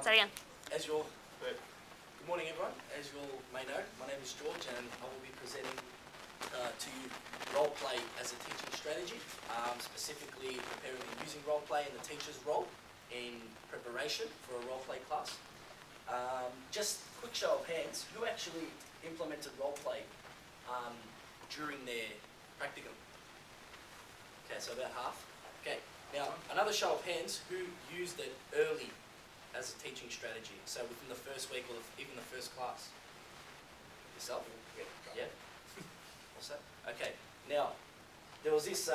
Say again. Good morning, everyone. As you all may know, my name is George, and I will be presenting to you role play as a teaching strategy, specifically preparing and using role play in the teacher's role in preparation for a role play class. Just quick show of hands, who actually implemented role play during their practicum? Okay, so about half. Okay, now another show of hands, who used it early as a teaching strategy, so within the first week or even the first class? Yourself? Yeah? What's that? Okay, now, there was this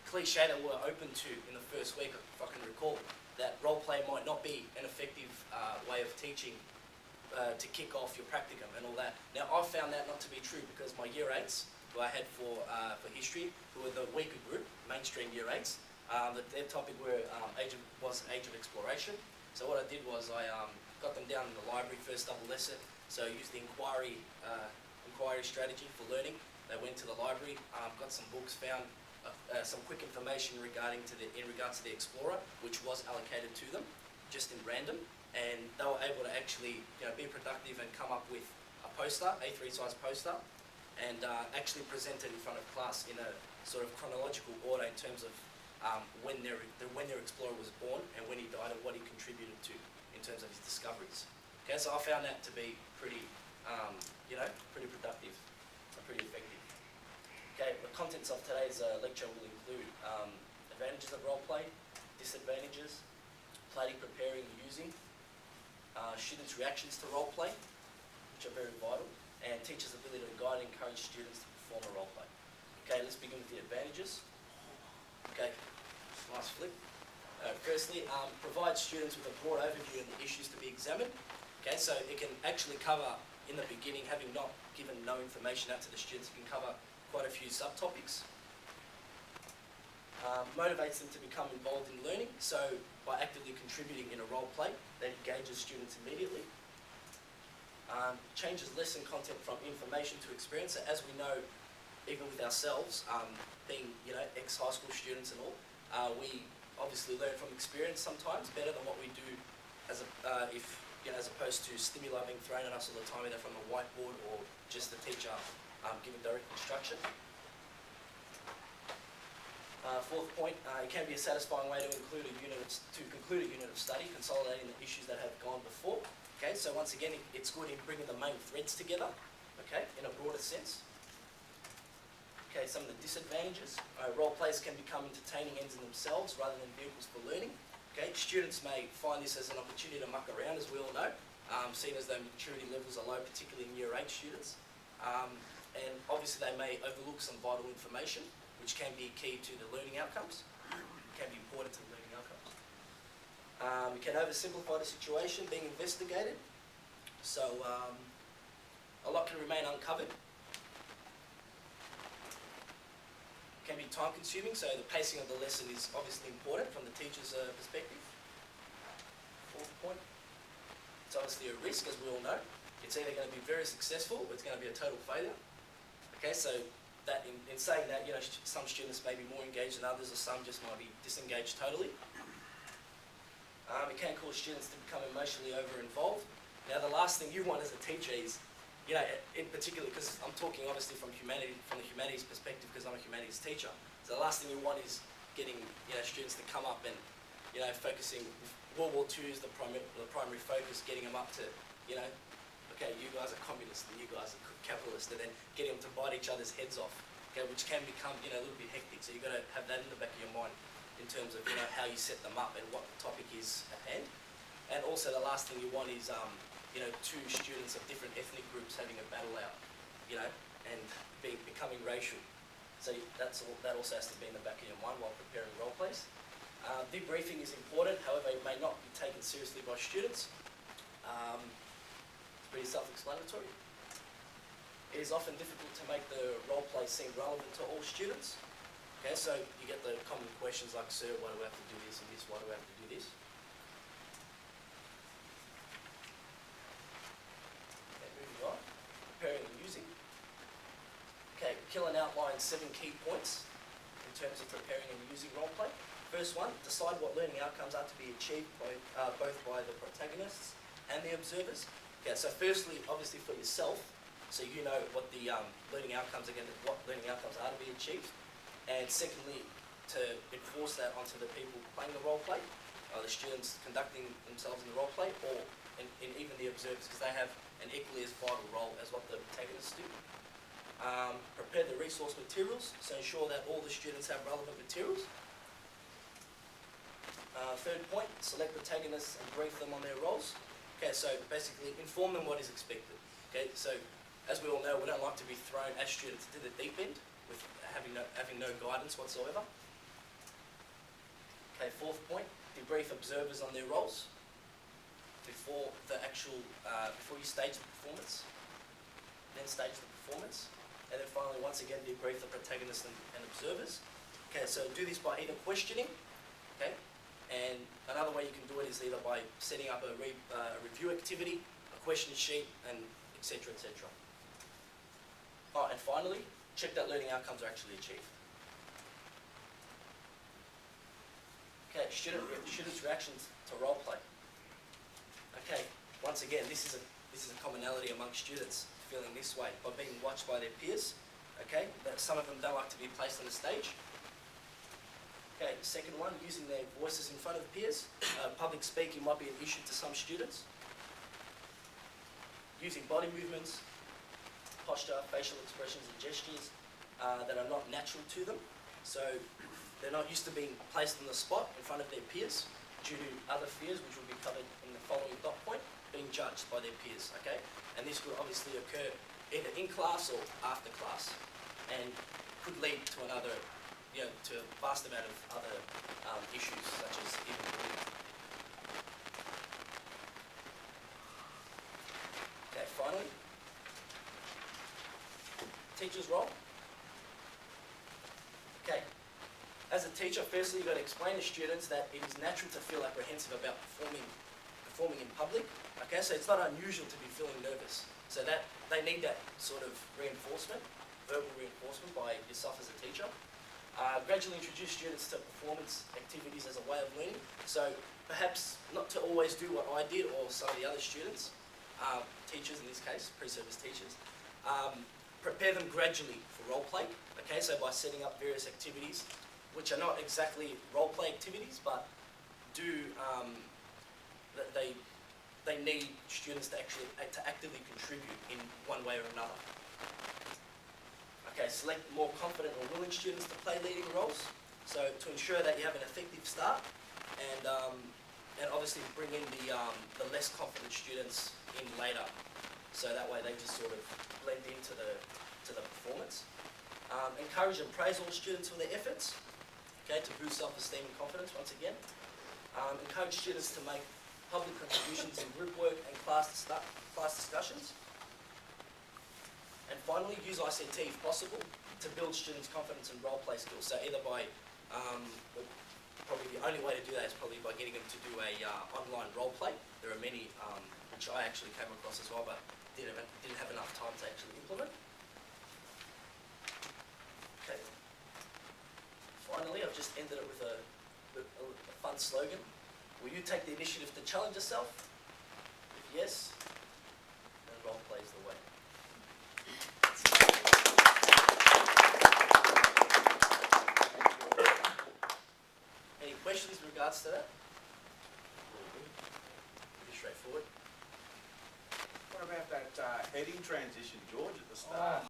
cliche that we're open to in the first week, if I can recall, that role play might not be an effective way of teaching to kick off your practicum and all that. Now, I found that not to be true, because my year 8s, who I had for history, who were the weaker group, mainstream year 8s, their topic was age of exploration. So what I did was I got them down in the library first double lesson. So I used the inquiry strategy for learning. They went to the library, got some books, found some quick information in regards to the Explorer, which was allocated to them, just in random, and they were able to actually be productive and come up with a poster, A3 size poster, and actually present it in front of class in a sort of chronological order in terms of when their explorer was born and when he died and what he contributed to in terms of his discoveries. Okay, so I found that to be pretty, pretty productive and pretty effective. Okay, the contents of today's lecture will include advantages of role play, disadvantages, planning, preparing, and using, students' reactions to role play, which are very vital, and teachers' ability to guide and encourage students to perform a role play. Okay, let's begin with the advantages. Okay, nice flip. Firstly, provide students with a broad overview of the issues to be examined. Okay, so it can actually cover, in the beginning, having not given no information out to the students, it can cover quite a few subtopics. Motivates them to become involved in learning, so by actively contributing in a role play, that engages students immediately. Changes lesson content from information to experience. So as we know, even with ourselves, being ex-high school students and all, we obviously learn from experience sometimes better than what we do as opposed to stimuli being thrown at us all the time, either from a whiteboard or just the teacher giving direct instruction. Fourth point, it can be a satisfying way to conclude a unit of study, consolidating the issues that have gone before. Okay, so once again, it's good in bringing the main threads together. Okay, in a broader sense. Okay, some of the disadvantages. Role plays can become entertaining ends in themselves rather than vehicles for learning. Okay, students may find this as an opportunity to muck around, as we all know, seen as their maturity levels are low, particularly in year 8 students. And obviously they may overlook some vital information, which can be key to the learning outcomes, can be important to the learning outcomes. We can oversimplify the situation being investigated. So a lot can remain uncovered. Can be time consuming, so the pacing of the lesson is obviously important from the teacher's perspective. Fourth point, it's obviously a risk, as we all know. It's either going to be very successful or it's going to be a total failure. Okay, so that in saying that, some students may be more engaged than others, or some just might be disengaged totally. It can cause students to become emotionally over-involved. Now, the last thing you want as a teacher is, in particular, because I'm talking obviously from the humanities perspective, because I'm a humanities teacher. So the last thing you want is getting students to come up and focusing. World War II is the primary focus, getting them up to okay, you guys are communists and you guys are capitalists, and then getting them to bite each other's heads off. Okay, which can become a little bit hectic. So you've got to have that in the back of your mind in terms of how you set them up and what the topic is at hand. And also the last thing you want is two students of different ethnic groups having a battle out, and becoming racial. So that also has to be in the back of your mind while preparing role plays. Debriefing is important, however, it may not be taken seriously by students. It's pretty self-explanatory. It is often difficult to make the role play seem relevant to all students. Okay, so you get the common questions like, sir, why do we have to do this and this? Why do we have to do this? Preparing and using. Okay, Killen outlined 7 key points in terms of preparing and using role play. First one, decide what learning outcomes are to be achieved both by the protagonist protagonists and the observers. Okay, so firstly, obviously for yourself, so you know what the learning outcomes are what learning outcomes are to be achieved, and secondly, to enforce that onto the people playing the role play, the students conducting themselves in the role play, or in even the observers, because they have an equally as vital role as what the protagonists do. Prepare the resource materials, so ensure that all the students have relevant materials. Third point, select protagonists and brief them on their roles. Okay, so basically inform them what is expected. Okay, so as we all know, we don't like to be thrown as students into the deep end with having no guidance whatsoever. Okay, fourth point, debrief observers on their roles before before you stage the performance. Then stage the performance. And then finally, once again, debrief the protagonists and observers. Okay, so do this by either questioning, okay, and another way you can do it is either by setting up a review activity, a question sheet, and etc., etc. Oh, and finally, check that learning outcomes are actually achieved. Okay, students' reactions to role play. Okay, once again, this is a commonality among students feeling this way by being watched by their peers. Okay, that some of them don't like to be placed on the stage. Okay, second one, using their voices in front of peers. Public speaking might be an issue to some students. Using body movements, posture, facial expressions and gestures that are not natural to them. So they're not used to being placed on the spot in front of their peers due to other fears, which will be covered in the following dot point, being judged by their peers, okay? And this will obviously occur either in class or after class, and could lead to to a vast amount of other issues, such as even bullying. Okay, finally, teacher's role. Okay, as a teacher, firstly you've got to explain to students that it is natural to feel apprehensive about performing in public. Okay, so it's not unusual to be feeling nervous. So that they need that sort of reinforcement, verbal reinforcement by yourself as a teacher. Gradually introduce students to performance activities as a way of learning. So perhaps not to always do what I did or some of the other students, teachers in this case, pre-service teachers. Prepare them gradually for role play. Okay, so by setting up various activities, which are not exactly role play activities, but they need students to actively contribute in one way or another. Okay, select more confident or willing students to play leading roles. So to ensure that you have an effective start, and obviously bring in the less confident students in later, so that way they just sort of blend into the performance. Encourage and praise all students for their efforts. Okay, to boost self-esteem and confidence once again. Encourage students to make public contributions in group work and class discussions. And finally, use ICT if possible to build students' confidence and role play skills. So either by, probably the only way to do that is probably by getting them to do a online role play. There are many which I actually came across as well, but didn't have enough time to actually implement. Okay. Finally, I've just ended it with a fun slogan. Will you take the initiative to challenge yourself? If yes, then role play is the way. Any questions in regards to that? Pretty straightforward. What about that heading transition, George, at the start?